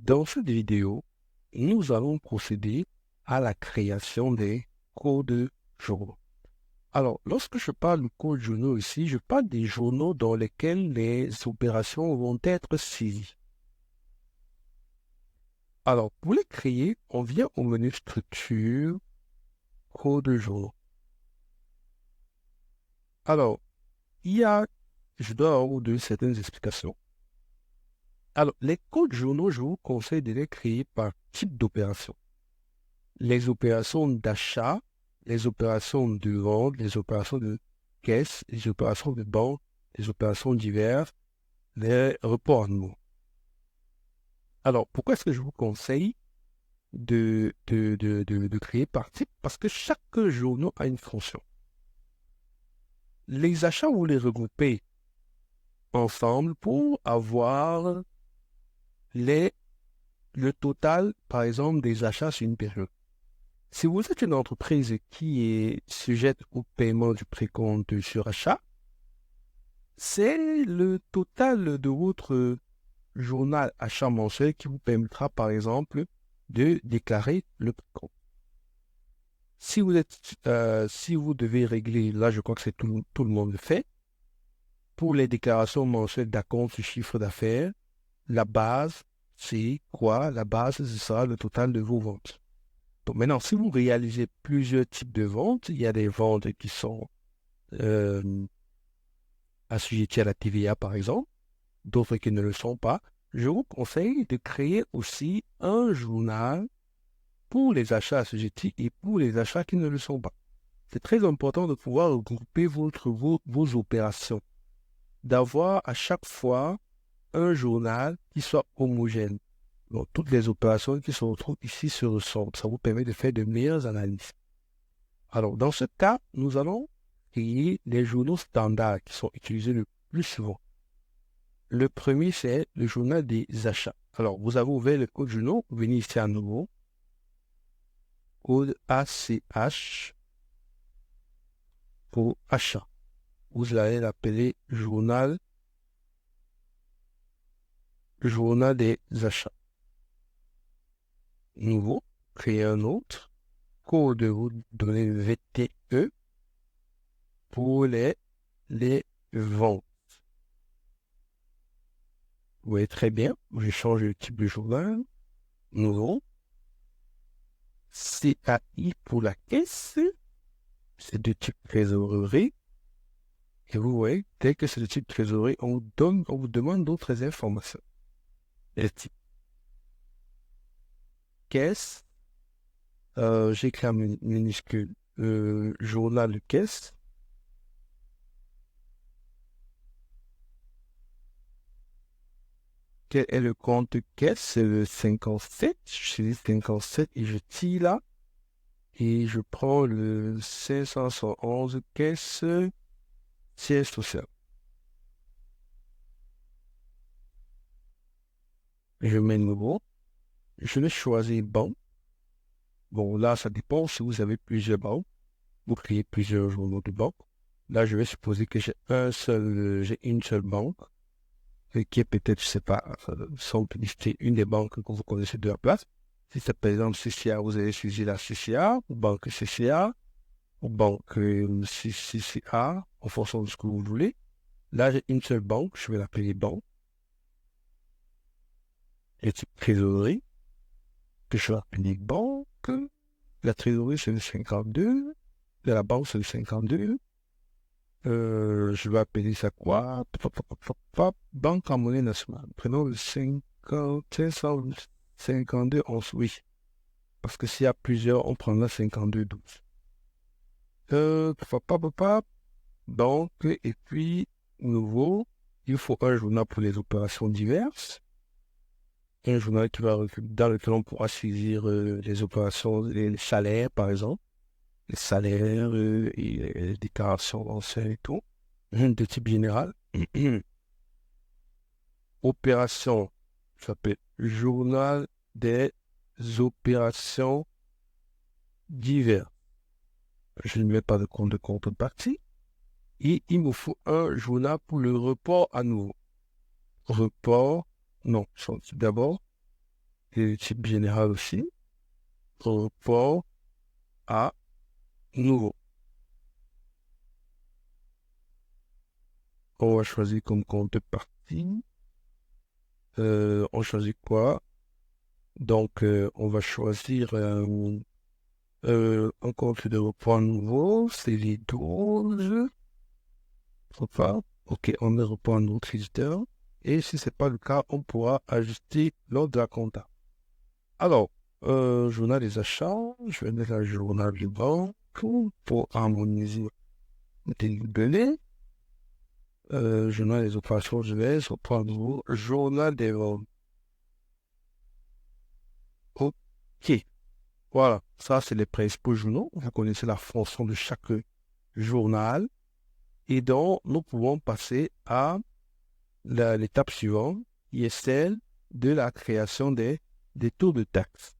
Dans cette vidéo, nous allons procéder à la création des codes journaux. Alors, lorsque je parle de codes journaux ici, je parle des journaux dans lesquels les opérations vont être saisies. Alors, pour les créer, on vient au menu Structure, Code journaux. Alors, je dois avoir ou deux certaines explications. Alors, les codes journaux, je vous conseille de les créer par type d'opération. Les opérations d'achat, les opérations de vente, les opérations de caisse, les opérations de banque, les opérations diverses, les reports en mots. Alors, pourquoi est-ce que je vous conseille de créer par type? Parce que chaque journal a une fonction. Les achats, vous les regroupez ensemble pour avoir le total, par exemple, des achats sur une période. Si vous êtes une entreprise qui est sujette au paiement du précompte sur achat, c'est le total de votre journal achat mensuel qui vous permettra, par exemple, de déclarer le précompte. Si vous devez régler, là je crois que c'est tout le monde le fait, pour les déclarations mensuelles d'acompte sur chiffre d'affaires, la base, c'est quoi? La base, ce sera le total de vos ventes. Donc maintenant, si vous réalisez plusieurs types de ventes, il y a des ventes qui sont assujetties à la TVA, par exemple, d'autres qui ne le sont pas. Je vous conseille de créer aussi un journal pour les achats assujettis et pour les achats qui ne le sont pas. C'est très important de pouvoir regrouper vos opérations, d'avoir à chaque fois un journal qui soit homogène. Donc, toutes les opérations qui se retrouvent ici se ressemblent. Ça vous permet de faire de meilleures analyses. Alors, dans ce cas, nous allons créer les journaux standards qui sont utilisés le plus souvent. Le premier, c'est le journal des achats. Alors, vous avez ouvert le code journaux, vous venez ici à nouveau. Code ACH pour achat. Vous allez l'appeler journal des achats. Nouveau, créer un autre. Code, vous donnez VTE pour les ventes. Vous voyez très bien, j'ai changé le type de journal. Nouveau. CAI pour la caisse. C'est de type trésorerie. Et vous voyez, dès que c'est de type trésorerie, on vous demande d'autres informations. Les types caisse, j'écris en minuscule journal de caisse. Quel est le compte de caisse? C'est le 57. Je choisis 57 et je tire là. Et je prends le 511 caisse siège social. Je mets nouveau. Je vais choisir banque. Bon, là, ça dépend si vous avez plusieurs banques. Vous créez plusieurs journaux de banque. Là, je vais supposer que j'ai une seule banque, qui est peut-être, je sais pas, si on peut lister une des banques que vous connaissez de la place. Si c'est par exemple CCA, vous allez choisir la CCA, ou banque CCA, ou banque CCA, en fonction de ce que vous voulez. Là, j'ai une seule banque, je vais l'appeler banque. Et type trésorerie, que je vais appeler banque. La trésorerie, c'est le 52. De la banque, c'est le 52. Je vais appeler ça quoi? Banque en monnaie nationale. Prenons le 52 11, oui. Parce que s'il y a plusieurs, on prendra 52 12. Donc, et puis, nouveau, il faut un journal pour les opérations diverses. Un journal dans lequel on pourra saisir les opérations, les salaires, par exemple. Les salaires et les déclarations mensuelles et tout, de type général. Opération, ça s'appelle journal des opérations diverses. Je ne mets pas de compte de contrepartie. Et il me faut un journal pour le report à nouveau. Report, non, d'abord, et le type général aussi. Report à nouveau. On va choisir comme compte partie. On choisit quoi? Donc, on va choisir un compte de report nouveau. C'est les 12. Report. OK, on met report un autre visiteur. Et si ce n'est pas le cas, on pourra ajuster l'ordre de la compta. Alors, journal des achats, je vais mettre un journal de banque pour harmoniser les données. Journal des opérations, je vais reprendre nouveau. Journal des ventes. OK. Voilà, ça c'est les principaux journaux. Vous connaissez la fonction de chaque journal. Et donc, nous pouvons passer à l'étape suivante, qui est celle de la création des taux de taxes.